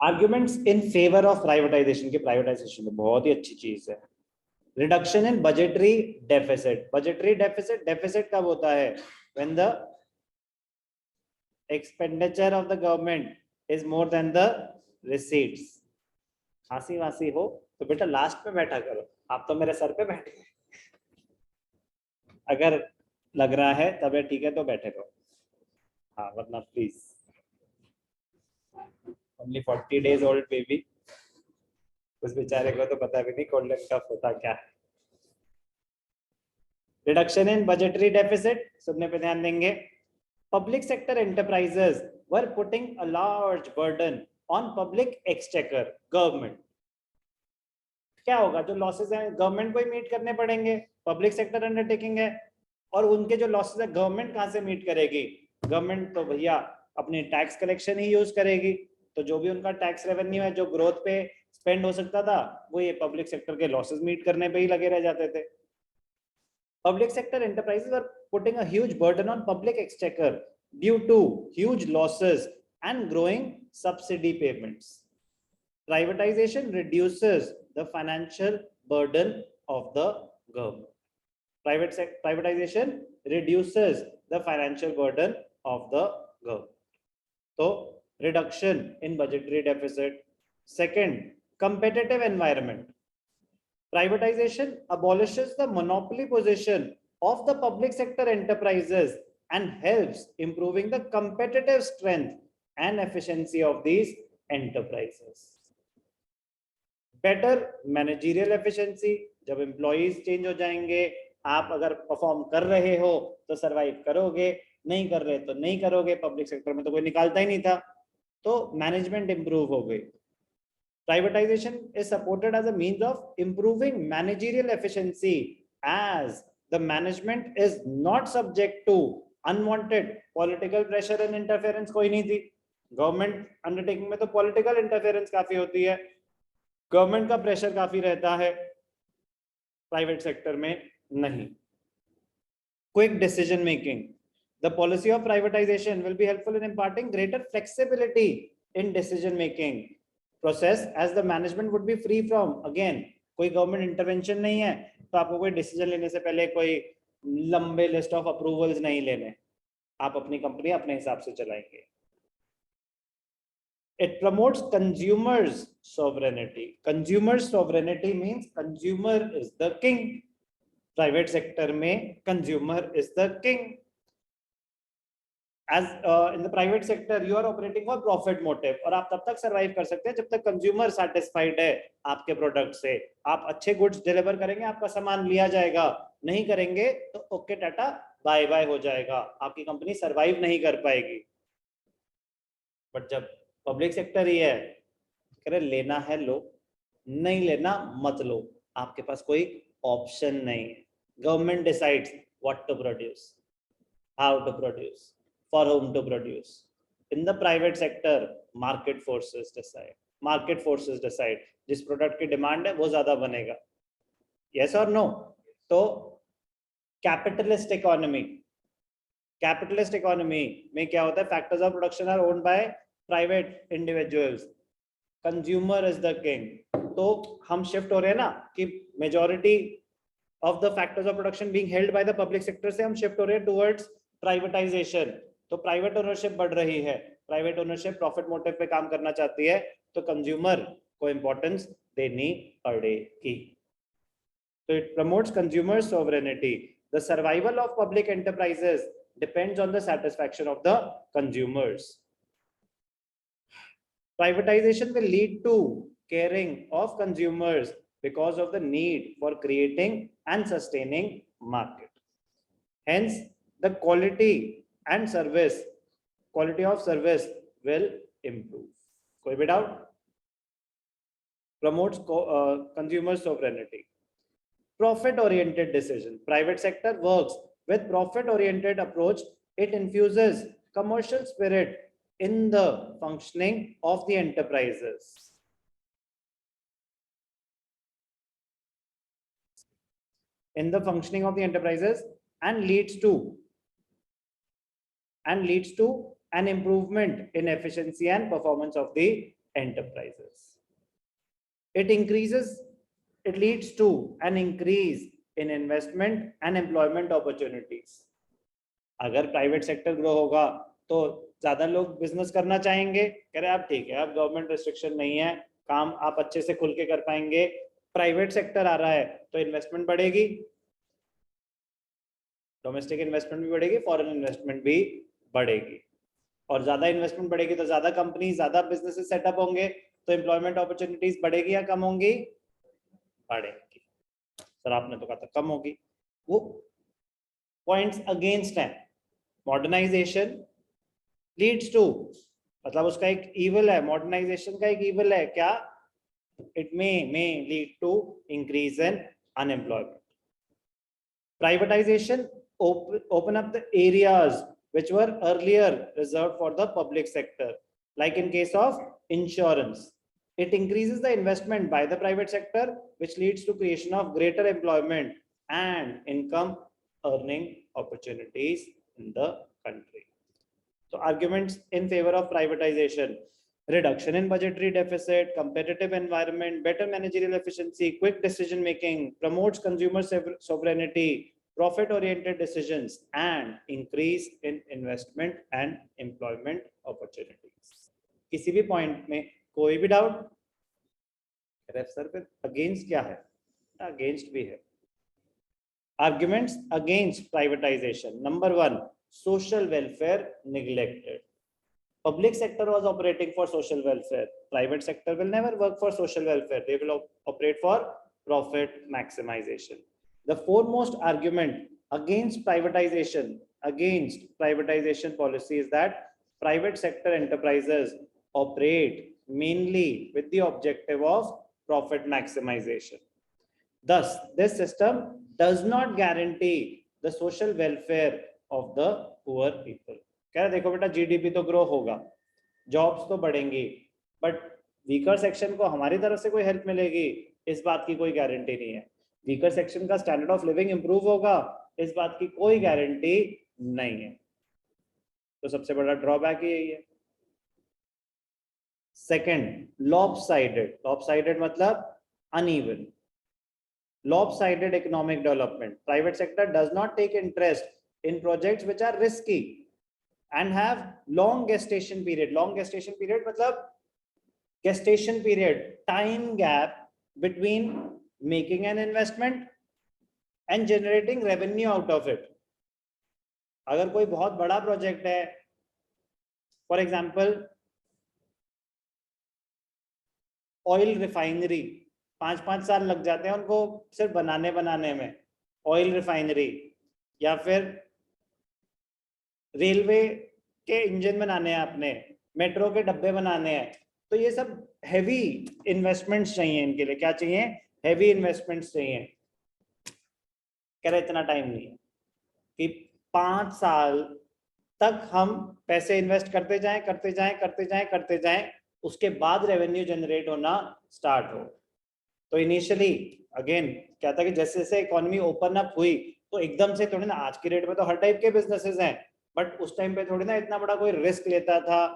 Arguments in favour of privatisation की, privatisation में बहुत ही अच्छी चीज है। Reduction in budgetary deficit. Budgetary deficit, deficit कब होता है? When the expenditure of the government is more than the receipts. खांसी वासी हो तो बेटा लास्ट में बैठा करो, आप तो मेरे सर पे बैठे। अगर लग रहा है तबीयत ठीक है तो बैठे रहो, हाँ, वरना please. Only 40 days old baby, उस बेचारे को तो पता भी नहीं कोल्ड एंड कफ होता क्या है। रिडक्शन इन बजटरी डेफिसिट सुनने पे ध्यान देंगे। Public sector enterprises were putting a large burden on public exchequer, government. क्या होगा? जो लॉसेस हैं गवर्नमेंट को ही मीट करने पड़ेंगे, पब्लिक सेक्टर अंडरटेकिंग है, और उनके जो लॉसेस है गवर्नमेंट कहां से मीट करेगी? गवर्नमेंट तो भैया अपनी टैक्स कलेक्शन ही यूज करेगी, तो जो भी उनका टैक्स रेवेन्यू है जो ग्रोथ पे स्पेंड हो सकता था, वो ये पब्लिक सेक्टर के लॉसेस मीट करने पे ही लगे रह जाते थे। Public sector enterprises are putting a huge burden on public exchequer due to huge losses and growing subsidy payments. Privatization reduces the financial burden of the government. Privatization reduces the financial burden of the government. So, reduction in budgetary deficit. Second, competitive environment. Privatization abolishes the monopoly position of the public sector enterprises and helps improving the competitive strength and efficiency of these enterprises. Better managerial efficiency, जब employees change हो जाएंगे, आप अगर perform कर रहे हो तो survive करोगे, नहीं कर रहे तो नहीं करोगे। पब्लिक सेक्टर में तो कोई निकालता ही नहीं था, तो मैनेजमेंट इंप्रूव हो गई। Privatization is supported as a means of improving managerial efficiency as the management is not subject to unwanted political pressure and interference। कोई नहीं थी गवर्नमेंट अंडरटेकिंग में, तो पॉलिटिकल इंटरफेरेंस काफी होती है, गवर्नमेंट का प्रेशर काफी रहता है, प्राइवेट सेक्टर में नहीं। Quick decision making. The policy of privatization will be helpful in imparting greater flexibility in decision making process as the management would be free from, again, कोई गवर्नमेंट इंटरवेंशन नहीं है, तो आपको कोई डिसीजन लेने से पहले कोई लंबे लिस्ट ऑफ अप्रूवल्स नहीं लेने, आप अपनी कंपनी अपने हिसाब से चलाएंगे। It promotes consumers sovereignty. Consumer sovereignty means consumer is the king. Private sector में consumer is the king. As in the private sector you are operating for profit motive, और आप तब तक सर्वाइव कर सकते हैं जब तक कंज्यूमर सेटिस्फाइड है आपके प्रोडक्ट से। आप अच्छे गुड्स डिलीवर करेंगे, आपका सामान लिया जाएगा, नहीं करेंगे तो ओके टाटा बाय बाय हो जाएगा, आपकी कंपनी सर्वाइव नहीं कर पाएगी। बट जब पब्लिक सेक्टर ही है, कह रहे लेना है लो, नहीं लेना मत लो, आपके पास कोई ऑप्शन नहीं है। Government decides what to produce, how to produce, for whom to produce. In the private sector, market forces decide. Market forces decide. जिस प्रोडक्ट की डिमांड है वो ज्यादा बनेगा। Yes or no? तो कैपिटलिस्ट इकोनॉमी, कैपिटलिस्ट इकोनॉमी में क्या होता है? Factors of production are owned by private individuals, consumer is the king. तो हम शिफ्ट हो रहे हैं ना कि majority of the factors of production being held by the public sector से हम शिफ्ट हो रहे हैं टुवर्ड्स प्राइवेटाइजेशन। तो प्राइवेट ओनरशिप बढ़ रही है, प्राइवेट ओनरशिप प्रॉफिट मोटिव पे काम करना चाहती है, तो कंज्यूमर को इंपॉर्टेंस देनी पड़ेगी। तो it promotes consumer sovereignty. The survival of public enterprises depends on the satisfaction of the consumers. Privatization will lead to caring of consumers because of the need for creating and sustaining market. Hence, the quality and service, quality of service will improve. कोई भी doubt? Promotes consumer sovereignty. Profit oriented decision. Private sector works with profit oriented approach. It infuses commercial spirit in the functioning of the enterprises. In the functioning of the enterprises and leads to an improvement in efficiency and performance of the enterprises. It leads to an increase in investment and employment opportunities. अगर private sector grow होगा तो ज्यादा लोग business करना चाहेंगे, कह रहे आप ठीक है, अब गवर्नमेंट रिस्ट्रिक्शन नहीं है, काम आप अच्छे से खुल के कर पाएंगे, प्राइवेट सेक्टर आ रहा है तो इन्वेस्टमेंट बढ़ेगी, डोमेस्टिक इन्वेस्टमेंट भी बढ़ेगी, फॉरेन इन्वेस्टमेंट भी बढ़ेगी, और ज्यादा इन्वेस्टमेंट बढ़ेगी तो ज्यादा कंपनी, ज्यादा बिजनेसेस सेटअप होंगे, तो एम्प्लॉयमेंट अपॉर्चुनिटीज बढ़ेगी या कम होंगी? बढ़ेगी। सर आपने तो कहा था कम होगी। वो पॉइंट्स अगेंस्ट है। मॉडर्नाइजेशन लीड्स टू, मतलब उसका एक ईवल है, मॉडर्नाइजेशन का एक ईवल है क्या? It may lead to increase in unemployment. Privatization open up the areas which were earlier reserved for the public sector, like in case of insurance. It increases the investment by the private sector, which leads to creation of greater employment and income earning opportunities in the country. So arguments in favor of privatization: reduction in budgetary deficit, competitive environment, better managerial efficiency, quick decision making, promotes consumer sovereignty, profit-oriented decisions, and increase in investment and employment opportunities. किसी भी point में कोई भी doubt? Sir पे against क्या है? Against भी है। Arguments against privatization: number 1, social welfare neglected. Public sector was operating for social welfare. Private sector will never work for social welfare. They will operate for profit maximization. The foremost argument against privatization policy is that private sector enterprises operate mainly with the objective of profit maximization. Thus, this system does not guarantee the social welfare of the poor people. कह रहे देखो बेटा, GDP तो grow होगा, jobs तो बढ़ेंगी, but weaker section को हमारी तरफ से कोई हेल्प मिलेगी, इस बात की कोई गारंटी नहीं है। वीकर सेक्शन का स्टैंडर्ड ऑफ लिविंग इंप्रूव होगा, इस बात की कोई गारंटी नहीं है। तो सबसे बड़ा ड्रॉबैक यही है। सेकंड, लॉपसाइडेड मतलब uneven, lopsided economic development. Private sector does not take interest in projects which are risky and have long gestation period. Long gestation period मतलब gestation period, time gap between making an investment and generating revenue out of it. अगर कोई बहुत बड़ा project है, for example oil refinery, 5-5 साल लग जाते हैं उनको सिर्फ बनाने में, ऑयल रिफाइनरी, या फिर रेलवे के इंजन बनाने हैं, अपने मेट्रो के डब्बे बनाने हैं, तो ये सब हैवी इन्वेस्टमेंट्स चाहिए इनके लिए। क्या चाहिए? हैवी इन्वेस्टमेंट्स चाहिए। कह रहे इतना टाइम नहीं है कि 5 साल तक हम पैसे इन्वेस्ट करते जाएं, उसके बाद रेवेन्यू जनरेट होना स्टार्ट हो। तो इनिशियली अगेन क्या था कि जैसे जैसे इकोनॉमी ओपन अप हुई तो एकदम से थोड़ी ना, आज की डेट में तो हर टाइप के बिजनेसेस हैं, बट उस टाइम पे थोड़ी ना इतना बड़ा कोई रिस्क लेता था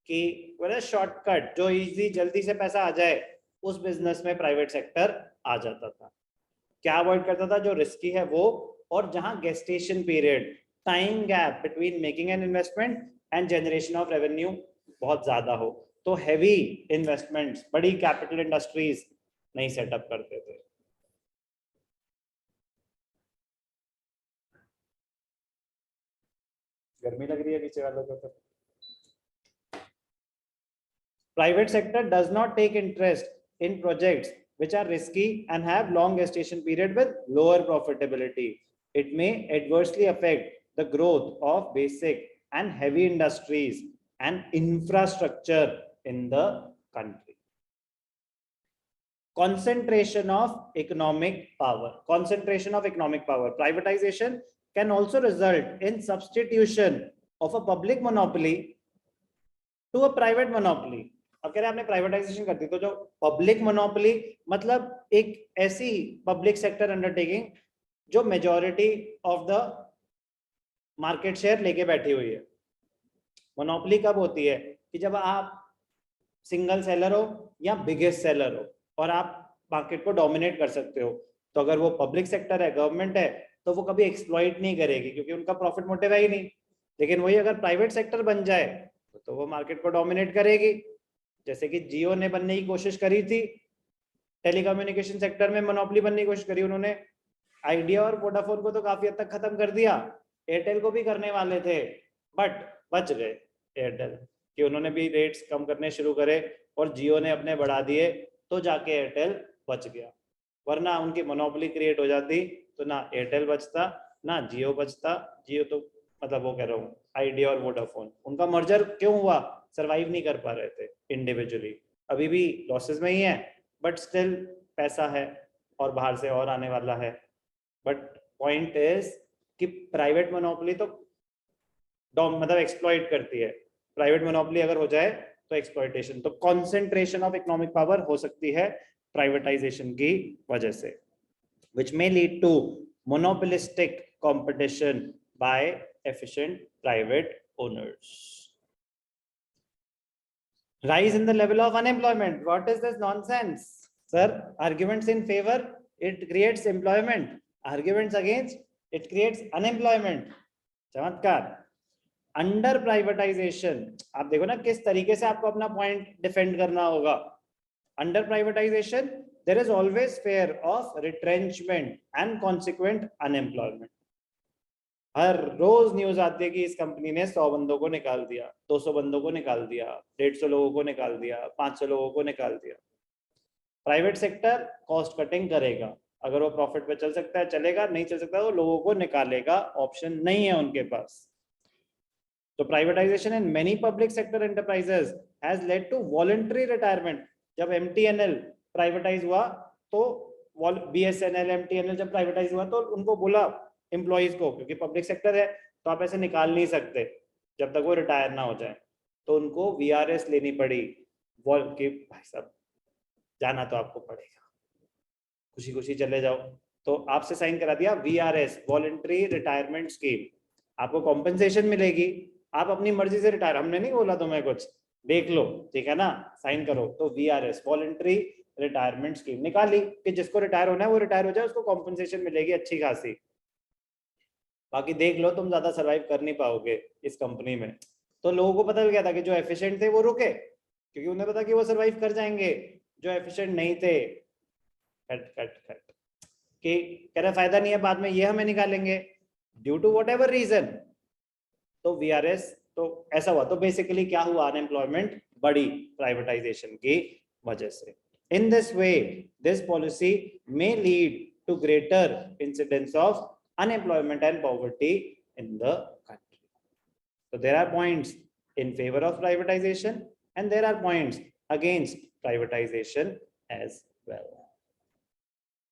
कि शॉर्टकट जो इजी जल्दी से पैसा आ जाए, उस बिजनेस में प्राइवेट सेक्टर आ जाता था। क्या अवॉइड करता था? जो रिस्की है वो, और जहां gestation period, time gap between making an investment and generation of revenue बहुत ज्यादा हो, तो हैवी इन्वेस्टमेंट्स, बड़ी कैपिटल इंडस्ट्रीज नहीं सेटअप करते थे। गर्मी लग रही है नीचे वालों को तो। Private sector does not take interest in projects which are risky and have long gestation period with lower profitability. It may adversely affect the growth of basic and heavy industries and infrastructure in the country. Concentration of economic power. Privatization can also result in substitution of a public monopoly to a private monopoly. अब कह रहे हैं आपने privatisation कर दी, तो जो public monopoly मतलब एक ऐसी पब्लिक सेक्टर अंडरटेकिंग जो majority of the market share लेके बैठी हुई है। मोनोपोली कब होती है? कि जब आप सिंगल सेलर हो या बिगेस्ट सेलर हो, और आप मार्केट को डोमिनेट कर सकते हो। तो अगर वो पब्लिक सेक्टर है, गवर्नमेंट है, तो वो कभी एक्सप्लॉइट नहीं करेगी क्योंकि उनका प्रॉफिट मोटिव है ही नहीं। लेकिन वही अगर प्राइवेट सेक्टर बन जाए तो वो मार्केट को डोमिनेट करेगी। जैसे कि जियो ने बनने की कोशिश करी थी, टेलीकम्युनिकेशन सेक्टर में मोनोपोली बनने की कोशिश करी उन्होंने, आइडिया और वोडाफोन को तो काफी हद तक खत्म कर दिया, एयरटेल को भी करने वाले थे, बट बच गए एयरटेल कि उन्होंने भी रेट्स कम करने शुरू करे और जियो ने अपने बढ़ा दिए, तो जाके एयरटेल बच गया। वरना उनकी मोनोपोली क्रिएट हो जाती तो ना एयरटेल बचता ना जियो बचता। जियो तो मतलब वो कह रहा हूँ आइडिया और वोडाफोन, उनका मर्जर क्यों हुआ, सरवाइव नहीं कर पा रहे थे इंडिविजुअली, अभी भी लॉसेस में ही है, बट स्टिल पैसा है और बाहर से और आने वाला है। बट पॉइंट इज कि प्राइवेट मोनोपोली तो मतलब एक्सप्लॉइट करती है, प्राइवेट मोनोपोली अगर हो जाए तो एक्सप्लॉइटेशन, तो कॉन्सेंट्रेशन ऑफ इकोनॉमिक पावर हो सकती है प्राइवेटाइजेशन की वजह से, which may lead to monopolistic competition by efficient private owners. Rise in the level of unemployment. What is this nonsense? Sir, arguments in favor, it creates employment. Arguments against, it creates unemployment. चमत्कार। Under privatisation, आप देखो ना किस तरीके से आपको अपना point defend करना होगा। Under privatization there is always fear of retrenchment and consequent unemployment. हर रोज न्यूज आती है कि इस कंपनी ने 100 बंदों को निकाल दिया, 200 बंदों को निकाल दिया, 150 लोगों को निकाल दिया, 500 लोगों को निकाल दिया। प्राइवेट सेक्टर कॉस्ट कटिंग करेगा, अगर वो प्रॉफिट पे चल सकता है चलेगा, नहीं चल सकता तो लोगों को निकालेगा, ऑप्शन नहीं है उनके पास। तो privatization in many public sector enterprises has led to voluntary retirement. जब एमटीएनएल प्राइवेटाइज हुआ तो बीएसएनएल एमटीएनएल जब प्राइवेटाइज हुआ तो उनको बोला एम्प्लॉइज को, क्योंकि पब्लिक सेक्टर है तो आप ऐसे निकाल नहीं सकते जब तक वो रिटायर ना हो जाए, तो उनको वीआरएस लेनी पड़ी। कि भाई साहब जाना तो आपको पड़ेगा, खुशी खुशी चले जाओ, तो आपसे साइन करा दिया वीआरएस, वॉलंटरी रिटायरमेंट स्कीम, आपको कॉम्पेंसेशन मिलेगी, आप अपनी मर्जी से रिटायर, हमने नहीं बोला तुम्हें कुछ, देख लो, ठीक है ना, साइन करो। तो वीआरएस वॉलंटरी रिटायरमेंट स्कीम निकाली कि जिसको रिटायर होना है वो रिटायर हो जाए, उसको कॉम्पेंसेशन मिलेगी अच्छी खासी। बाकी देख लो तुम ज्यादा सर्वाइव कर नहीं पाओगे इस कंपनी में। तो लोगों को पता गया था कि जो एफिशिएंट थे वो रुके, क्योंकि उन्हें पता कि वो सर्वाइव कर जाएंगे। जो एफिशिएंट नहीं थे कट कट कट कि कह रहा फायदा नहीं है, बाद में ये हमें निकालेंगे due to whatever reason. तो वीआरएस तो ऐसा हुआ, तो बेसिकली क्या हुआ, अनएम्प्लॉयमेंट बढ़ी प्राइवेटाइजेशन की वजह से। In this way this policy may lead to greater incidence of unemployment and poverty in the country. So there are points in favor of privatization and there are points against privatization as well.